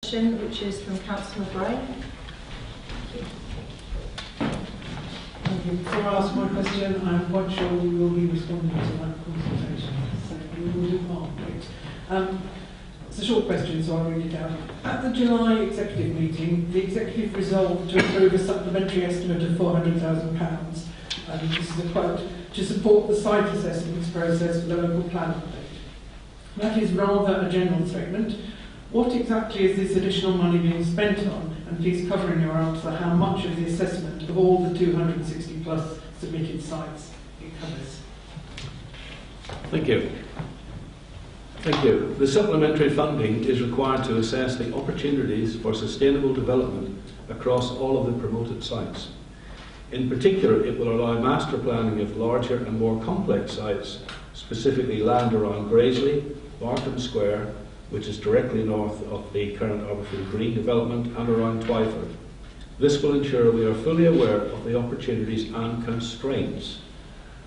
question, which is from Councillor Bray. Thank you. Before I ask my question, I'm quite sure we will be responding to that consultation, so we will do great. It's a short question, so I'll read it out. At the July executive meeting, the executive resolved to approve a supplementary estimate of £400,000, and this is a quote, to support the site assessments process for the local plan update. That is rather a general statement. What exactly is this additional money being spent on? And please cover in your answer how much of the assessment of all the 260 plus submitted sites it covers. Thank you. Thank you. The supplementary funding is required to assess the opportunities for sustainable development across all of the promoted sites. In particular, it will allow master planning of larger and more complex sites, specifically land around Graiseley, Barkham Square, which is directly north of the current Arborfield Green development, and around Twyford. This will ensure we are fully aware of the opportunities and constraints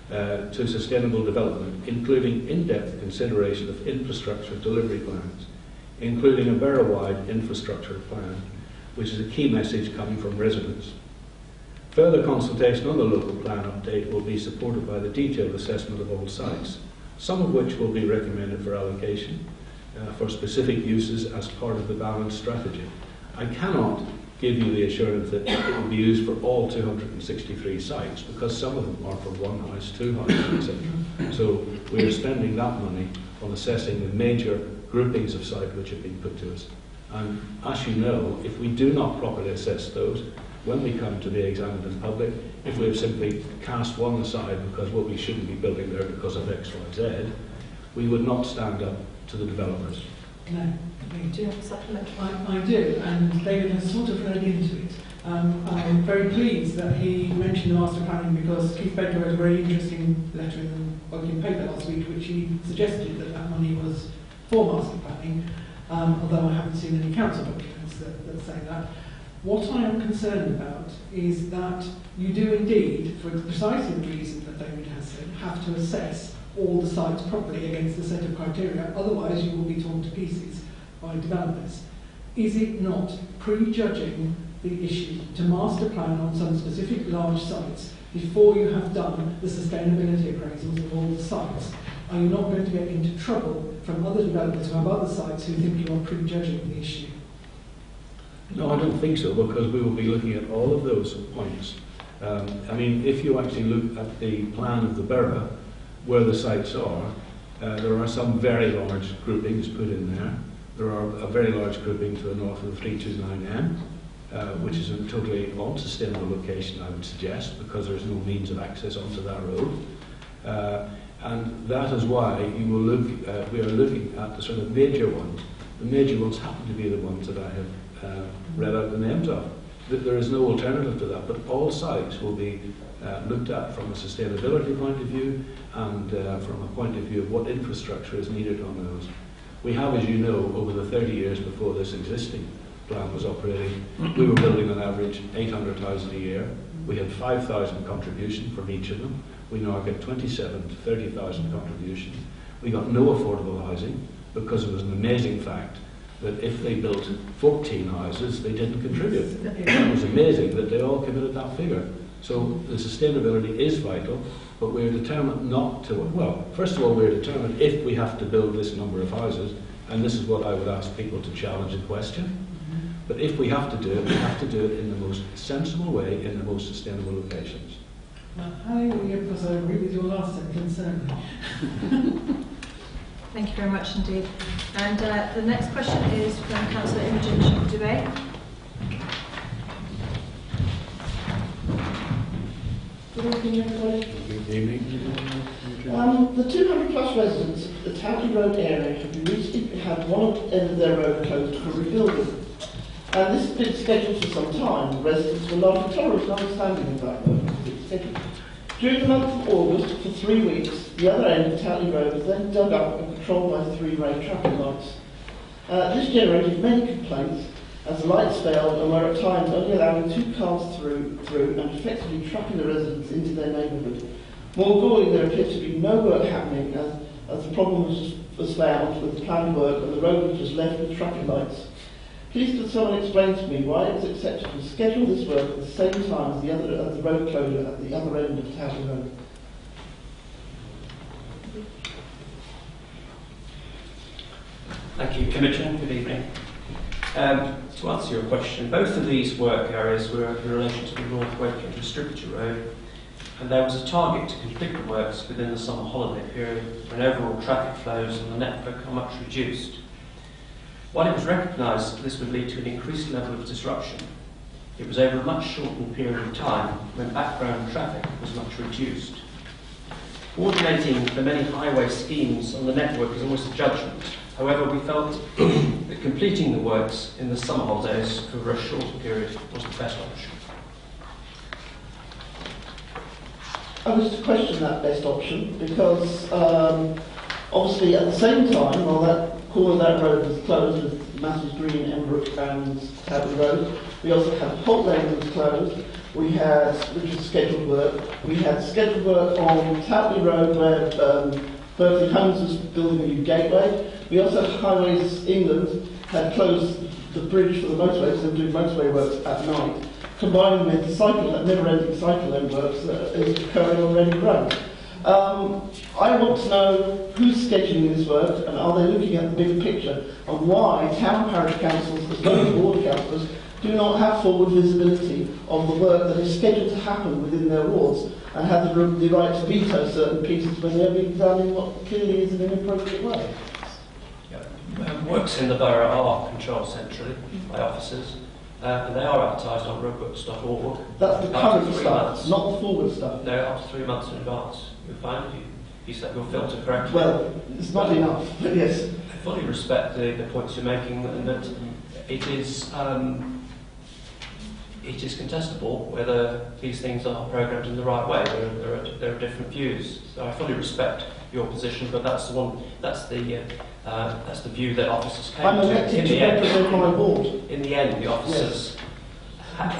to sustainable development, including in-depth consideration of infrastructure delivery plans, including a borough-wide infrastructure plan, which is a key message coming from residents. Further consultation on the local plan update will be supported by the detailed assessment of all sites, some of which will be recommended for allocation for specific uses as part of the balanced strategy. I cannot give you the assurance that it will be used for all 263 sites, because some of them are for one house, two houses, etc. So we are spending that money on assessing the major groupings of sites which have been put to us. And as you know, if we do not properly assess those, when we come to be examined in public, if we have simply cast one aside because what we shouldn't be building there because of X, Y, Z, we would not stand up to the developers. No. Do you have a supplement? I do, and David has sort of read into it. I'm very pleased that he mentioned the master planning, because Keith Baker wrote a very interesting letter in the working paper last week, which he suggested that that money was for master planning, although I haven't seen any council documents that say that. What I am concerned about is that you do indeed, for precisely the reason that David has said, have to assess all the sites properly against a set of criteria, otherwise you will be torn to pieces by developers. Is it not prejudging the issue to master plan on some specific large sites before you have done the sustainability appraisals of all the sites? Are you not going to get into trouble from other developers who have other sites who think you are prejudging the issue? No, I don't think so, because we will be looking at all of those points. I mean, if you actually look at the plan of the borough, where the sites are, there are some very large groupings put in there. There are a very large grouping to the north of the 329M, which is a totally unsustainable location, I would suggest, because there's no means of access onto that road. And that is why you will look, we are looking at the sort of major ones. The major ones happen to be the ones that I have read out the names of. There is no alternative to that, but all sites will be looked at from a sustainability point of view and from a point of view of what infrastructure is needed on those. We have, as you know, over the 30 years before this existing plan was operating, we were building on average 800,000 a year. We had 5,000 contribution from each of them. We now get 27 to 30,000 contributions. We got no affordable housing, because it was an amazing fact that if they built 14 houses, they didn't contribute. It was amazing that they all committed that figure. So the sustainability is vital, but we're determined not to, well, first of all, we're determined if we have to build this number of houses, and this is what I would ask people to challenge and question, but if we have to do it, we have to do it in the most sensible way, in the most sustainable locations. Now, hallelujah, because I agree with your last sentence, certainly. Thank you very much indeed. And the next question is from Councillor Imogen Dubé. Good evening, everybody. Good evening. The 200 plus residents of the Towley Road area have recently had one end of their road closed for rebuilding. And this has been scheduled for some time. The residents were largely tolerant and understanding of that schedule. During the month of August, for 3 weeks, the other end of Towley Road was then dug up and patrolled by 3 ray traffic lights. This generated many complaints, as the lights failed and were at times only allowing 2 cars through and effectively trapping the residents into their neighbourhood. More galling, there appears to be no work happening, as the problem was found with planned work and the road was just left with traffic lights. Please could someone explain to me why it was acceptable to schedule this work at the same time as the road closure at the other end of Towley Road? Thank you, Imogen. Good evening. To answer your question, both of these work areas were in relation to the North Wakefield Distributor Road, and there was a target to complete the works within the summer holiday period when overall traffic flows on the network are much reduced. While it was recognised that this would lead to an increased level of disruption, it was over a much shortened period of time when background traffic was much reduced. Coordinating the many highway schemes on the network is always a judgment. However, we felt that completing the works in the summer holidays for a shorter period was the best option. I wish to question that best option because obviously at the same time, while that corner of that road was closed with Matthews Green, Embrook and Towley Road, we also had Holt Lane that was closed. We had, which was scheduled work. We had scheduled work on Towley Road where Berkeley Homes was building a new gateway. We also had Highways England had closed the bridge for the motorway because they were doing motorway works at night, combined with the never-ending cycle lane works that is occurring on Reading Road. I want to know who's scheduling this work and are they looking at the bigger picture and why town parish councils, as well as board councillors, do not have forward visibility on the work that is scheduled to happen within their wards and have the right to veto certain pieces when they're being done in what clearly is an inappropriate way. Works in the borough are controlled centrally by officers, and they are advertised on roadworks.org. That's the current stuff, not the forward stuff. No, up to 3 months in advance. You'll find if you set your filter correctly. Well, it's not enough, but yes. I fully respect the points you're making, and that it is contestable whether these things are programmed in the right way. There are different views. So I fully respect your position, but that's the one. That's the view that officers came I'm to. elected to represent my ward. In the end, the officers.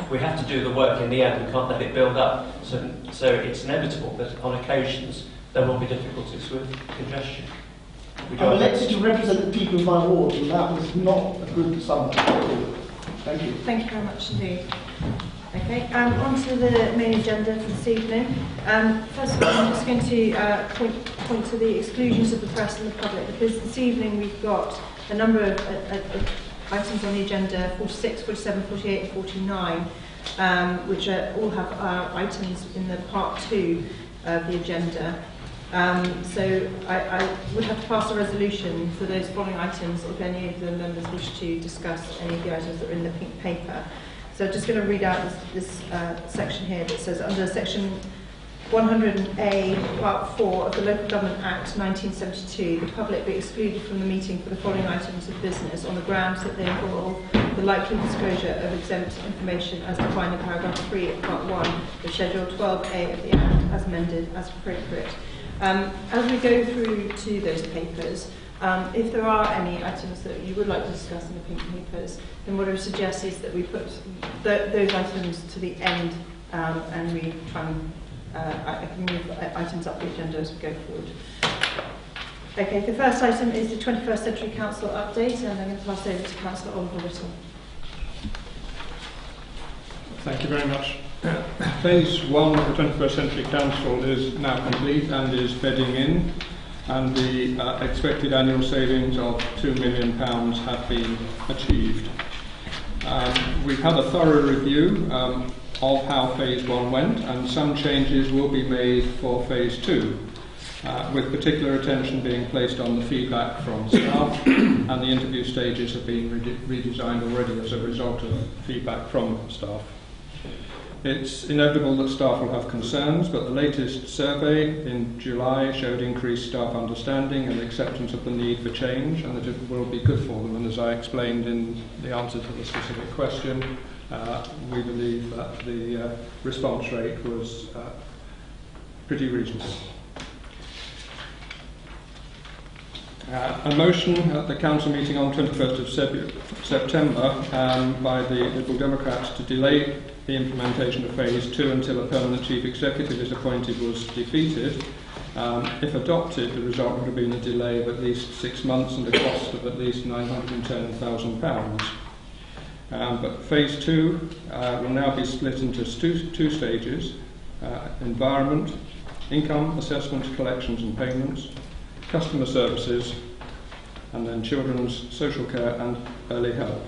We have to do the work in the end. We can't let it build up. So it's inevitable that on occasions there will be difficulties with congestion. I'm elected to represent the people of my ward, and that was not a good summer. Thank you. Thank you very much indeed. Okay, on to the main agenda for this evening. First of all, I'm just going to point to the exclusions of the press and the public, because this evening we've got a number of items on the agenda, 46, 47, 48 and 49, which all have items in the part 2 of the agenda. So I would have to pass a resolution for those following items if any of the members wish to discuss any of the items that are in the pink paper. So I'm just going to read out this section here that says, under section 100A, part 4 of the Local Government Act 1972, the public be excluded from the meeting for the following items of business on the grounds that they involve the likely disclosure of exempt information as defined in paragraph 3 of part 1 of schedule 12A of the Act as amended as appropriate. As we go through to those papers, if there are any items that you would like to discuss in the pink papers, then what I would suggest is that we put those items to the end and we try and I can move items up the agenda as we go forward. Okay, the first item is the 21st Century Council update, and I'm going to pass over to Councillor Oliver Whittle. Thank you very much. Phase 1 of the 21st Century Council is now complete and is bedding in, and the expected annual savings of £2 million have been achieved. We've had a thorough review of how Phase 1 went, and some changes will be made for Phase 2, with particular attention being placed on the feedback from staff, and the interview stages have been redesigned already as a result of feedback from staff. It's inevitable that staff will have concerns, but the latest survey in July showed increased staff understanding and acceptance of the need for change, and that it will be good for them. And as I explained in the answer to the specific question, we believe that the response rate was pretty reasonable. A motion at the council meeting on 21st of September by the Liberal Democrats to delay the implementation of Phase 2 until a permanent chief executive is appointed was defeated. If adopted, the result would have been a delay of at least 6 months and a cost of at least £910,000. But phase 2 will now be split into two stages: environment, income, assessment, collections and payments, customer services, and then children's social care and early help.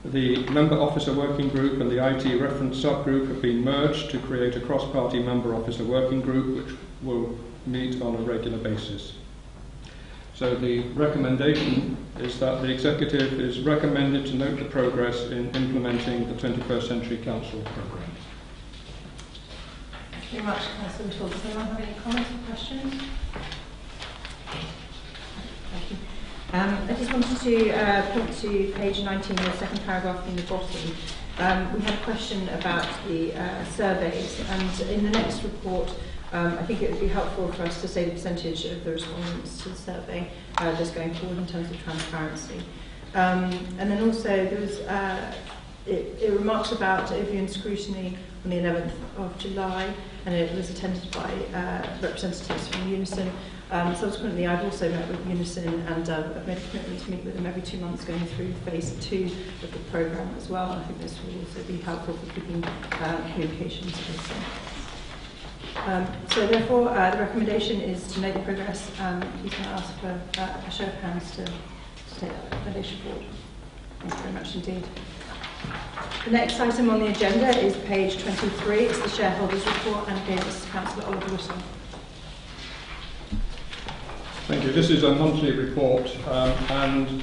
The Member Officer Working Group and the IT Reference Subgroup have been merged to create a cross-party Member Officer Working Group which will meet on a regular basis. So the recommendation is that the Executive is recommended to note the progress in implementing the 21st Century Council programme. Thank you very much, Councillor Todd. Does anyone have any comments or questions? Thank you. I just wanted to point to page 19, the second paragraph from the bottom. We had a question about the surveys, and in the next report, I think it would be helpful for us to say the percentage of the respondents to the survey just going forward in terms of transparency. And then also there was it remarks about Ovian scrutiny on the 11th of July, and it was attended by representatives from Unison. Subsequently, I've also met with Unison, and I've made a commitment to meet with them every 2 months going through phase 2 of the programme as well. I think this will also be helpful for keeping communications open. So therefore, the recommendation is to make the progress. You can ask for a show of hands to take that recommendation forward. Thank you very much indeed. The next item on the agenda is page 23. It's the shareholders' report, and again, this is Councillor Oliver Whittle. Thank you. This is a monthly report, and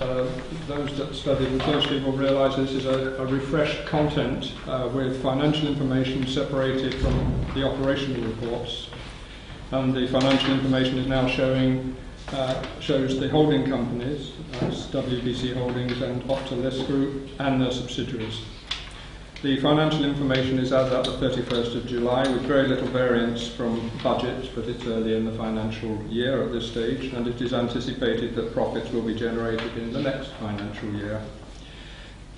those that studied it closely will realise this is a refreshed content with financial information separated from the operational reports. And the financial information is now shows the holding companies, that's WBC Holdings and Optalis Group, and their subsidiaries. The financial information is as at the 31st of July, with very little variance from budget, but it's early in the financial year at this stage, and it is anticipated that profits will be generated in the next financial year.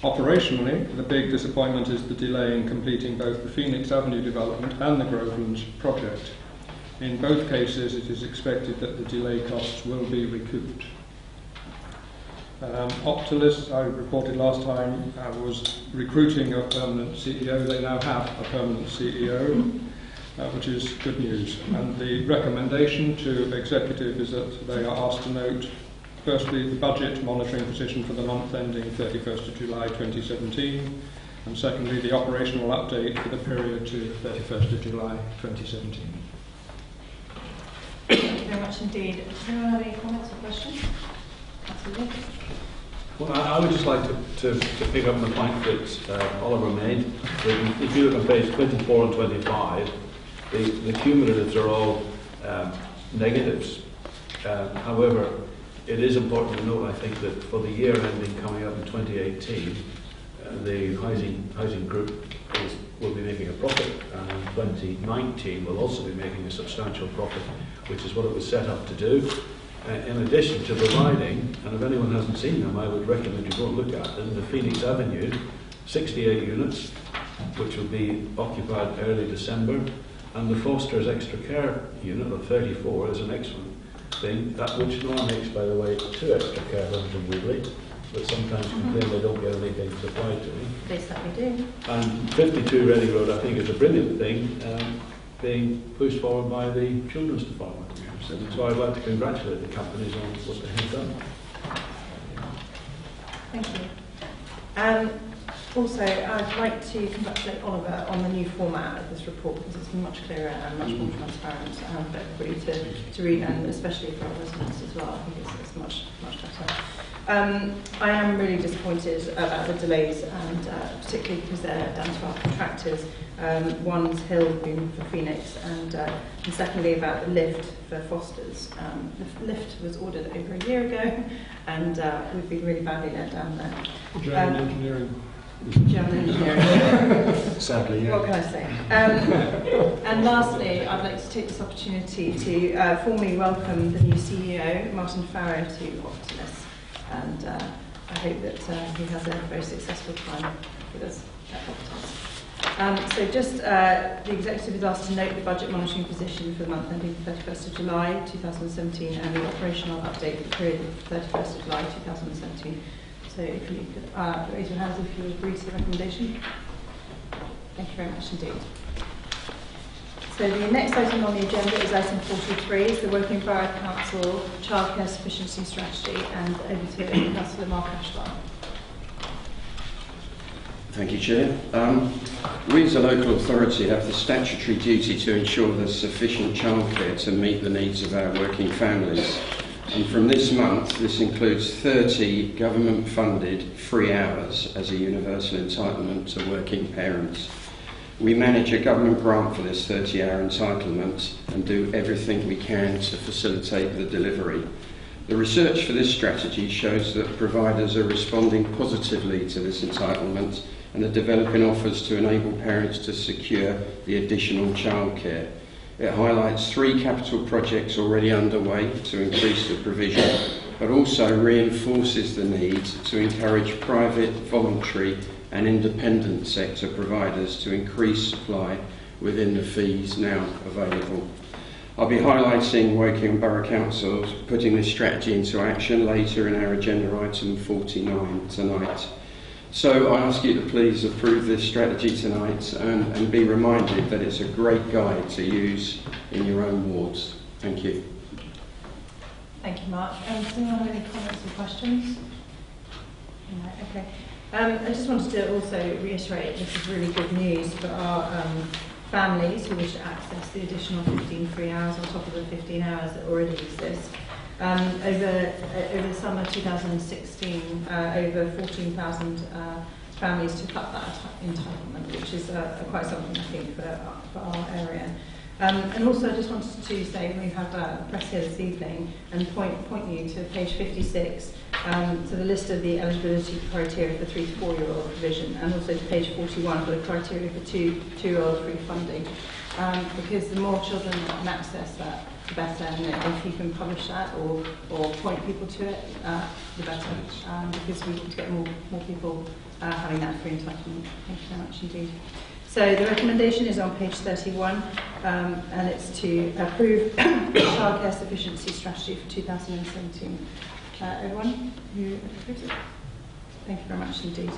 Operationally, the big disappointment is the delay in completing both the Phoenix Avenue development and the Grovelands project. In both cases, it is expected that the delay costs will be recouped. Optalis, I reported last time, was recruiting a permanent CEO. They now have a permanent CEO, which is good news. And the recommendation to Executive is that they are asked to note, firstly, the budget monitoring position for the month ending 31st of July 2017, and secondly, the operational update for the period to 31st of July 2017. Thank you very much indeed. Does anyone have any comments or questions? Absolutely. Well, I would just like to pick up on the point that Oliver made. If you look on page 24 and 25, the cumulatives are all negatives. However, it is important to note, I think, that for the year ending coming up in 2018, the housing group will be making a profit, and in 2019 will also be making a substantial profit, which is what it was set up to do. In addition to providing, and if anyone hasn't seen them, I would recommend you go and look at them, the Phoenix Avenue, 68 units, which will be occupied early December, and the Foster's Extra Care unit of 34 is an excellent thing, that which now makes, by the way, 2 extra care homes in Woodley, but sometimes complain they don't get anything supplied to them. They certainly do. And 52 Reading Road, I think, is a brilliant thing, being pushed forward by the Children's Department. So I'd like to congratulate the companies on what they have done. Thank you. Also, I'd like to congratulate Oliver on the new format of this report, because it's much clearer and much more transparent for everybody to read, and especially for our residents as well. I think it's much better. I am really disappointed about the delays, and particularly because they're down to our contractors. One's Hill being for Phoenix, and secondly about the lift for Foster's. The lift was ordered over a year ago, and we've been really badly let down there. German engineering. Sadly, yeah. What can I say? And lastly, I'd like to take this opportunity to formally welcome the new CEO, Martin Farrow, to Optalis. And I hope that he has a very successful time with us at Optalis. So just the Executive is asked to note the budget monitoring position for the month ending 31st of July 2017 and the operational update for the period of 31st of July 2017. So So if you could raise your hands if you agree to the recommendation. Thank you very much indeed. So the next item on the agenda is item 43, it's the Woking Borough Council Childcare Sufficiency Strategy, and over to Councillor Mark Ashton. Thank you, Chair. We as a local authority have the statutory duty to ensure there's sufficient childcare to meet the needs of our working families. And from this month, this includes 30 government-funded free hours as a universal entitlement to working parents. We manage a government grant for this 30-hour entitlement and do everything we can to facilitate the delivery. The research for this strategy shows that providers are responding positively to this entitlement and are developing offers to enable parents to secure the additional childcare. It highlights 3 capital projects already underway to increase the provision, but also reinforces the need to encourage private, voluntary and independent sector providers to increase supply within the fees now available. I'll be highlighting Woking Borough Council putting this strategy into action later in our agenda item 49 tonight. So I ask you to please approve this strategy tonight and be reminded that it's a great guide to use in your own wards. Thank you. Thank you, Mark. Does anyone have any comments or questions? No, okay. I just wanted to also reiterate this is really good news for our families who wish to access the additional 15 free hours on top of the 15 hours that already exist. Over the summer 2016, over 14,000 families took up that entitlement, which is quite something, I think, for our area. And also I just wanted to say we have a press here this evening and point you to page 56, to the list of the eligibility criteria for 3 to 4-year-old provision, and also to page 41 for the criteria for 2-year-old free funding. Because the more children that can access that, the better, and if you can publish that or point people to it, the better, because we want to get more people having that free entitlement. Thank you very much indeed. So the recommendation is on page 31, and it's to approve the childcare sufficiency strategy for 2017. Everyone who approves it? Thank you very much indeed.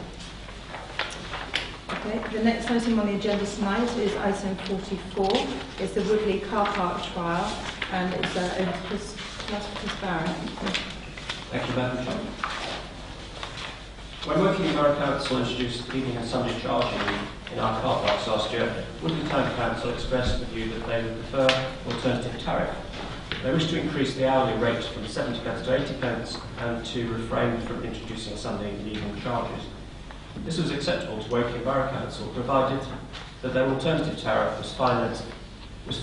Okay, the next item on the agenda tonight is item 44. It's the Woodley car park trial, and it's over to Chris Barron. Thank you, Madam Chair. When Woking Borough Council introduced evening and Sunday charging in our car parks last year, Woodley Town Council expressed the view that they would prefer alternative tariff. They wish to increase the hourly rate from 70 pence to 80 pence and to refrain from introducing Sunday and evening charges. This was acceptable to Woking Borough Council, provided that their alternative tariff was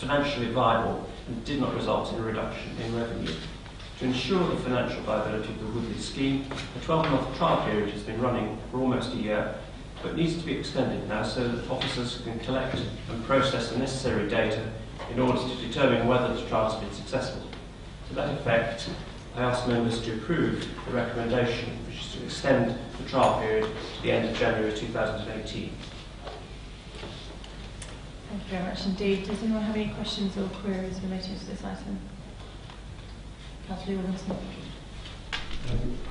financially viable and did not result in a reduction in revenue. To ensure the financial viability of the Woodley scheme, a 12-month trial period has been running for almost a year, but needs to be extended now so that officers can collect and process the necessary data in order to determine whether the trial has been successful. To that effect, I ask members to approve the recommendation, which is to extend the trial period to the end of January 2018. Thank you very much indeed. Does anyone have any questions or queries relating to this item? Councillor Williamson.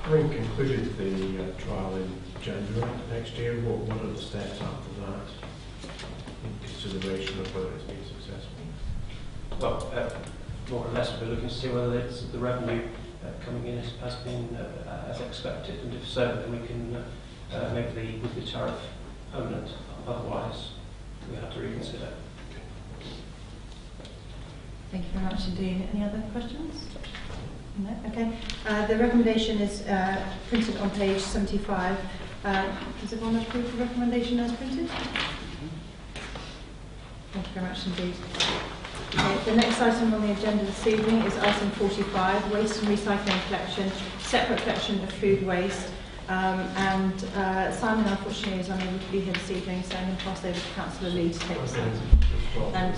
Having concluded the trial in January next year, what are the steps after that in consideration of whether it's been successful? Well, more or less we're looking to see whether the revenue coming in has been as expected, and if so, then we can make the Woodley tariff permanent. Otherwise, we have to reconsider. Thank you very much indeed. Any other questions? No? Okay. The recommendation is printed on page 75. Does everyone approve the recommendation as printed? Thank you very much indeed. Okay, the next item on the agenda this evening is item 45, waste and recycling collection, separate collection of food waste. Simon, unfortunately, is unable to be here this evening, so I'm going to pass over to Councillor Lee to take this item. And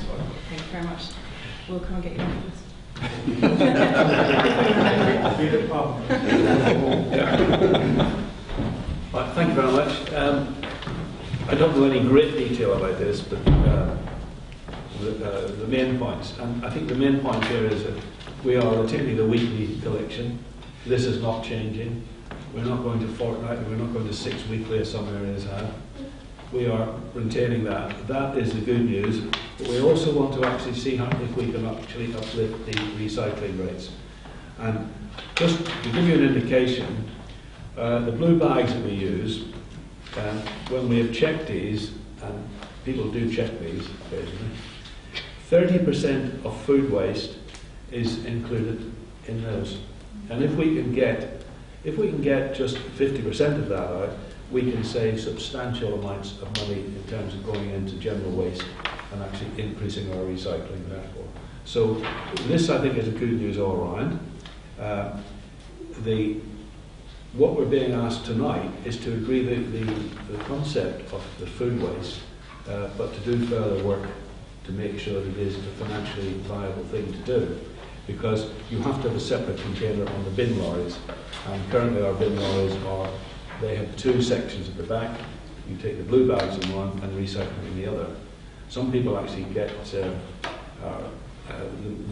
thank you very much. We'll come and get you afterwards. Right, thank you very much. I don't know any great detail about this, but the main points, and I think the main point here is that we are retaining the weekly collection. This is not changing. We're not going to fortnightly, we're not going to 6 weekly as some areas have. We are retaining that. That is the good news. But we also want to actually see how, if we can actually uplift the recycling rates. And just to give you an indication, the blue bags that we use, when we have checked these, and people do check these occasionally, 30% of food waste is included in those. And if we can get just 50% of that out, we can save substantial amounts of money in terms of going into general waste and actually increasing our recycling therefore. So this, I think, is a good news all around. What we're being asked tonight is to agree the concept of the food waste, but to do further work to make sure that it is a financially viable thing to do. Because you have to have a separate container on the bin lorries. And currently our bin lorries they have 2 sections at the back. You take the blue bags in one and recycling in the other. Some people actually get the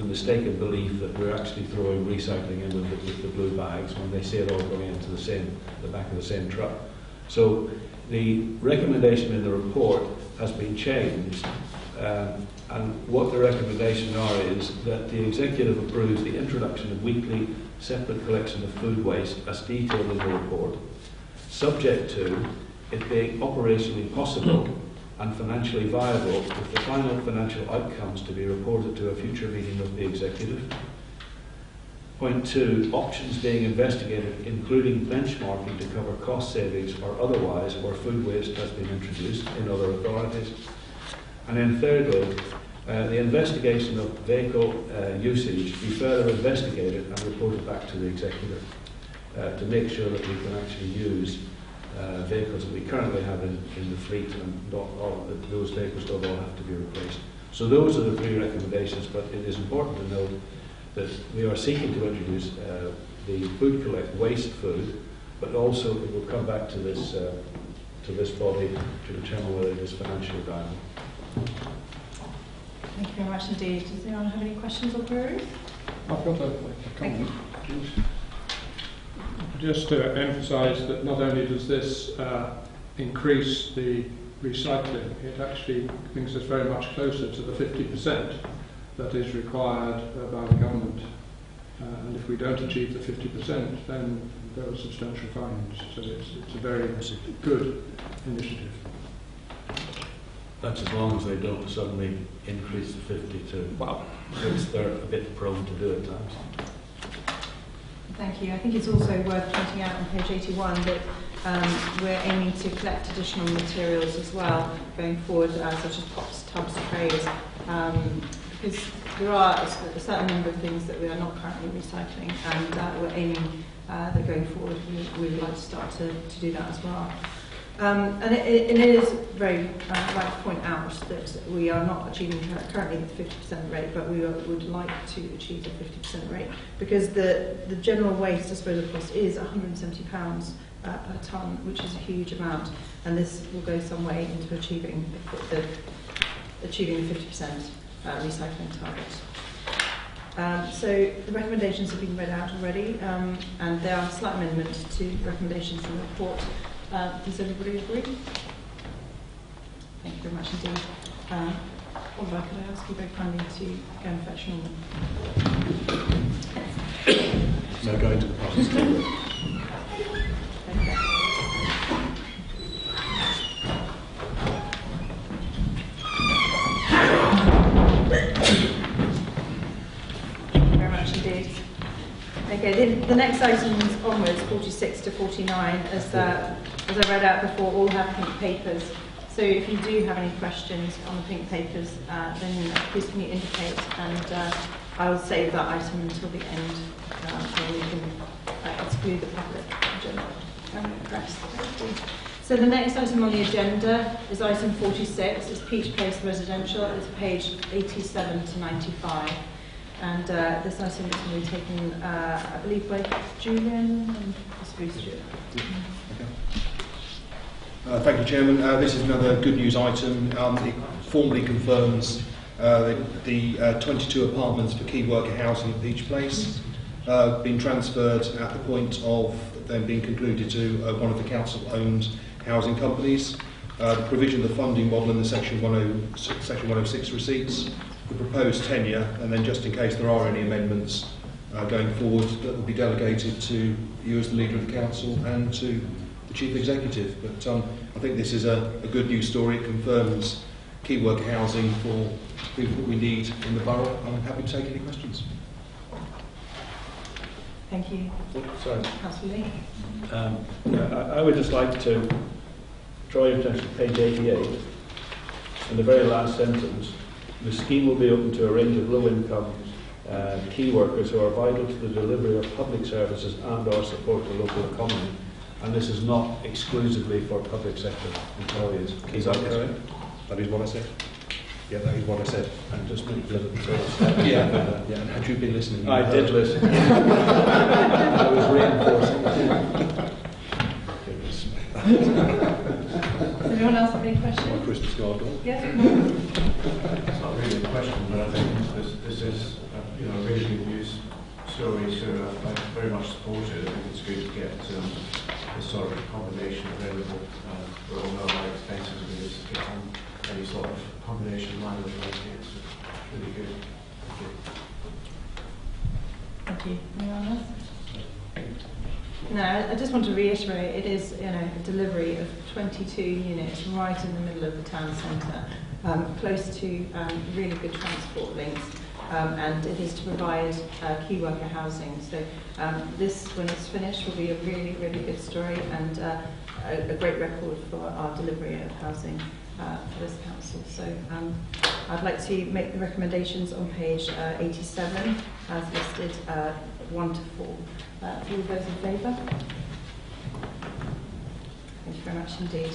mistaken belief that we're actually throwing recycling in with the blue bags when they say it all going into the back of the same truck. So the recommendation in the report has been changed, and what the recommendations are is that the executive approves the introduction of weekly separate collection of food waste as detailed in the report, subject to it being operationally possible and financially viable, with the final financial outcomes to be reported to a future meeting of the executive. Point 2, options being investigated, including benchmarking to cover cost savings or otherwise where food waste has been introduced in other authorities. And then thirdly, the investigation of vehicle usage be further investigated and reported back to the executive to make sure that we can actually use vehicles that we currently have in the fleet, and not all, those vehicles don't all have to be replaced. So those are the 3 recommendations, but it is important to note that we are seeking to introduce the food collect waste food, but also it will come back to this body to determine whether it is financially viable. Thank you very much indeed. Does anyone have any questions or queries? I've got a comment. Just to emphasise that not only does this increase the recycling, it actually brings us very much closer to the 50% that is required by the government. And if we don't achieve the 50%, then there are substantial fines. So it's a very good initiative. That's as long as they don't suddenly increase the 52. Wow. Because they're a bit prone to do it at times. Thank you. I think it's also worth pointing out on page 81 that we're aiming to collect additional materials as well going forward, such as pots, tubs, trays, because there are a certain number of things that we are not currently recycling, and we're aiming that going forward we would like to start to do that as well. And it is very right to point out that we are not achieving currently the 50% rate, but we would like to achieve the 50% rate, because the general waste disposal cost is £170 per tonne, which is a huge amount, and this will go some way into achieving the 50% recycling target. So the recommendations have been read out already, and there are slight amendments to recommendations in the report. Does everybody agree? Thank you very much indeed. Oliver, could I ask you very kindly to go and fetch Norman? No, going to the process table. Very much indeed. Okay, the next items onwards, 46 to 49, as I read out before, all have pink papers. So if you do have any questions on the pink papers, then please can you indicate, and I will save that item until the end, where we can exclude the public and press. So the next item on the agenda is item 46. It's Peach Place Residential. It's page 87 to 95. And this item is going to be taken, I believe, by Julian and possibly Stuart. Thank you, Chairman. This is another good news item. It formally confirms the 22 apartments for key worker housing at Peach Place being transferred at the point of then being concluded to one of the council-owned housing companies. The provision of the funding model in the Section 106 receipts, the proposed tenure, and then just in case there are any amendments going forward, that will be delegated to you as the leader of the council and to the chief executive. But I think this is a good news story. It confirms key worker housing for people that we need in the borough. I'm happy to take any questions. Thank you. Sorry. Councillor Lee. I would just like to draw your attention to page 88. In the very last sentence, the scheme will be open to a range of low-income key workers who are vital to the delivery of public services and or support the local economy. And this is not exclusively for public sector employees. Is that correct? That is what I said. Yeah, that is what I said. And just make it Yeah, and had you been listening? I did listen. I was reinforcing. Does anyone else have any questions? Christmas card. Yes. It's not really a question, but I think this is a really good news story, so I very much support it. I think it's good to get this sort of combination available. We all know how expensive it is to get on any sort of combination line with it. It's really good. Thank you. Anyone else? No, I just want to reiterate, it is a delivery of 22 units right in the middle of the town centre, close to really good transport links, and it is to provide key worker housing. So this, when it's finished, will be a really, really good story and a great record for our delivery of housing for this council. So I'd like to make the recommendations on page 87 as listed 1 to 4. All those in favour? Thank you very much indeed.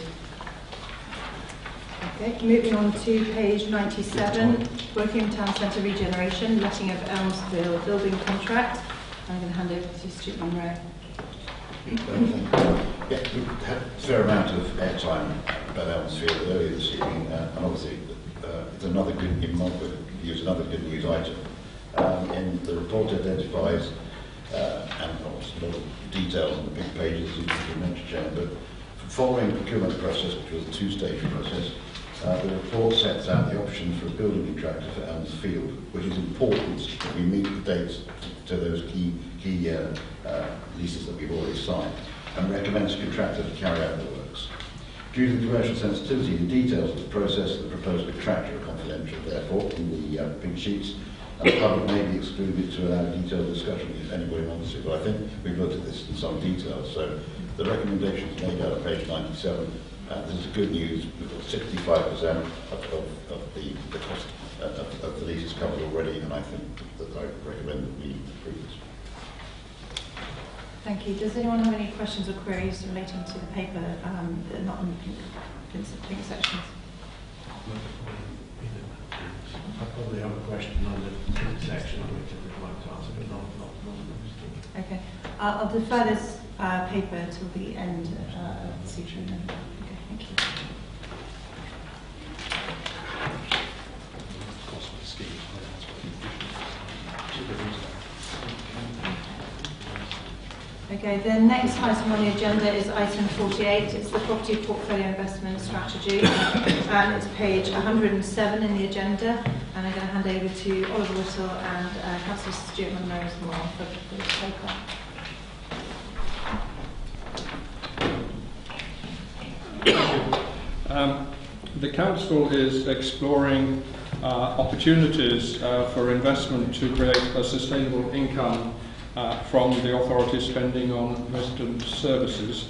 Okay, moving on to page 97, Working Town Centre Regeneration, letting of Elmsville building contract. I'm going to hand over to Stuart Munro. Yeah, we've had a fair amount of airtime about Elmsfield earlier this evening, and obviously it's another good news item. In the report identifies and obviously a lot of details on the big pages, as you mentioned, Chairman, but following the procurement process, which was a two-stage process, the report sets out the option for a building contractor for Elmsfield, which is important that we meet the dates to those key leases that we've already signed, and recommends a contractor to carry out the works. Due to the commercial sensitivity, the details of the process of the proposed contractor are confidential, therefore, in the pink sheets, and the public may be excluded to allow detailed discussion if anybody wants to, but I think we've looked at this in some detail. So the recommendations made out on page 97, this is good news. We've got 65% of the cost of the leases covered already, and I think that I recommend that we approve this. Thank you. Does anyone have any questions or queries relating to the paper that are not in the pink sections? I probably have a question on the section which I would like to answer, but not. Okay. I'll defer this paper till the end of the session. Okay, thank you. Okay, the next item on the agenda is item 48. It's the Property Portfolio Investment Strategy, and it's page 107 in the agenda. And I'm going to hand over to Oliver Whittle and Councillor Stuart Munro more for this paper. The Council is exploring opportunities for investment to create a sustainable income from the authority's spending on resident services.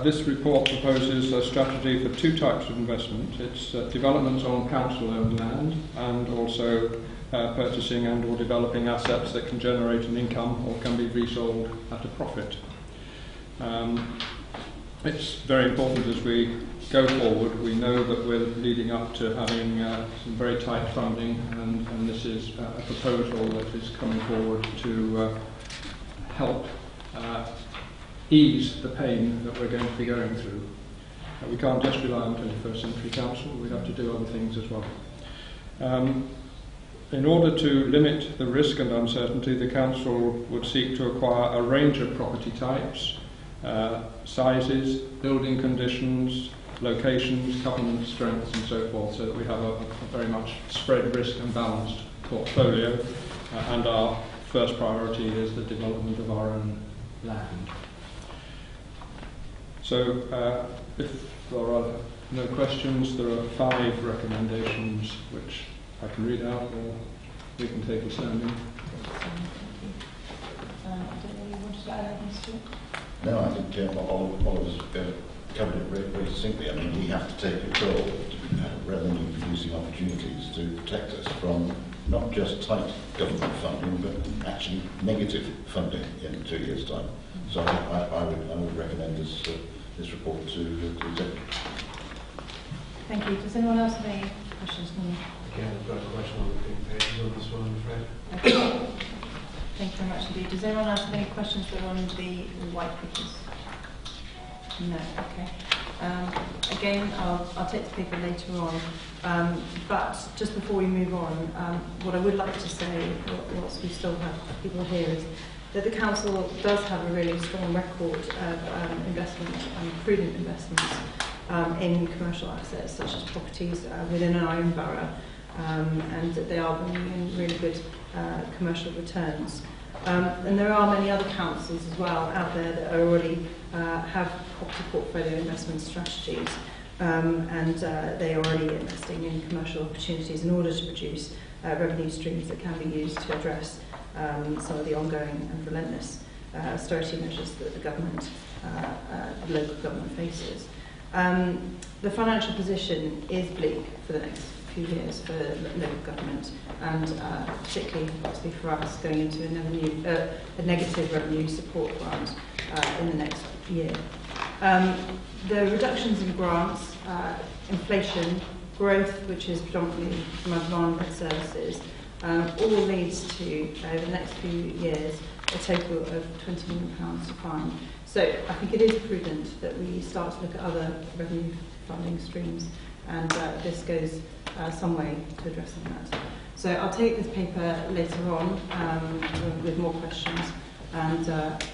This report proposes a strategy for two types of investment. It's development on council-owned land and also purchasing and or developing assets that can generate an income or can be resold at a profit. It's very important as we go forward. We know that we're leading up to having some very tight funding, and this is a proposal that is coming forward to help ease the pain that we're going to be going through. We can't just rely on 21st Century Council, we have to do other things as well. In order to limit the risk and uncertainty, the Council would seek to acquire a range of property types, sizes, building conditions, locations, covenant strengths and so forth, so that we have a very much spread risk and balanced portfolio, and our first priority is the development of our own land. So if there are no questions, there are 5 recommendations which I can read out, or we can take a standing. I don't know, you wanted to add anything to it? No, I think Oliver's covered it very succinctly. I mean, we have to take control of revenue-producing opportunities to protect us from not just tight government funding, but actually negative funding in 2 years' time. So I would recommend this report to the executive. Thank you. Does anyone else have any questions? Again, I've got a question on the big pages on this one, I'm afraid. Okay. Thank you very much indeed. Does anyone else have any questions that are on the white papers? No. Okay. Again, I'll take the paper later on. But just before we move on, what I would like to say, whilst we still have people here, is that the council does have a really strong record of investment and prudent investments in commercial assets, such as properties within our own borough, and that they are bringing in really good commercial returns. And there are many other councils as well out there that are already have property portfolio investment strategies, and they are already investing in commercial opportunities in order to produce revenue streams that can be used to address some of the ongoing and relentless austerity measures that the government, the local government faces. The financial position is bleak for the next few years for local government, and particularly obviously for us going into a negative revenue support grant in the next year. The reductions in grants, inflation, growth, which is predominantly from our demand-led services, all leads to, over the next few years, a total of £20 million to find. So I think it is prudent that we start to look at other revenue funding streams, and this goes some way to addressing that. So I'll take this paper later on with more questions, and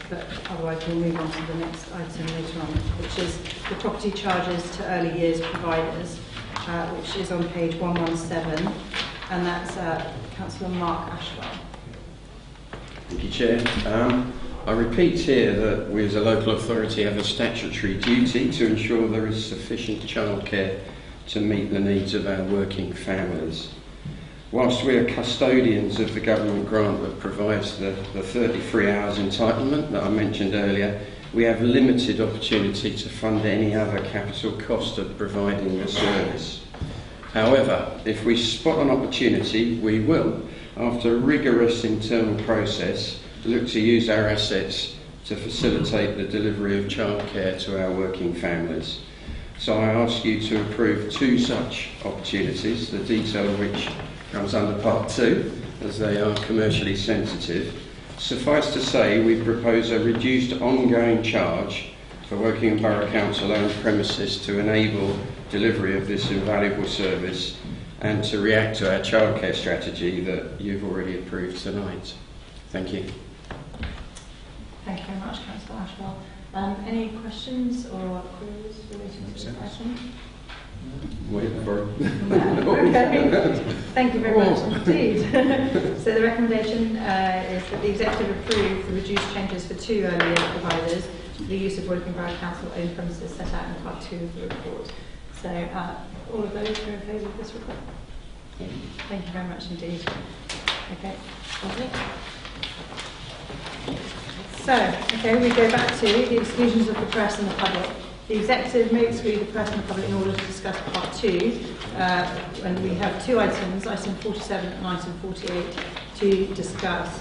but otherwise we'll move on to the next item later on, which is the property charges to early years providers, which is on page 117, and that's Councillor Mark Ashwell. Thank you, Chair. I repeat here that we as a local authority have a statutory duty to ensure there is sufficient childcare to meet the needs of our working families. Whilst we are custodians of the government grant that provides the 33 hours entitlement that I mentioned earlier, we have limited opportunity to fund any other capital cost of providing the service. However, if we spot an opportunity, we will, after a rigorous internal process, look to use our assets to facilitate the delivery of childcare to our working families. So I ask you to approve 2 such opportunities, the detail of which comes under Part 2, as they are commercially sensitive. Suffice to say, we propose a reduced ongoing charge for Woking Borough Council owned premises to enable delivery of this invaluable service and to react to our childcare strategy that you've already approved tonight. Thank you. Thank you very much, Councillor Ashwell. Any questions or queries relating to this item? Wait for Okay. Thank you very much indeed. So the recommendation is that the Executive approve the reduced changes for 2 early years providers for the use of Woking Borough Council owned premises set out in Part 2 of the report. So all of those are in favour of this report? Thank you very much indeed. Okay. So, we go back to the exclusions of the press and the public. The Executive may exclude the press and the public in order to discuss Part 2, and we have 2 items, item 47 and item 48, to discuss.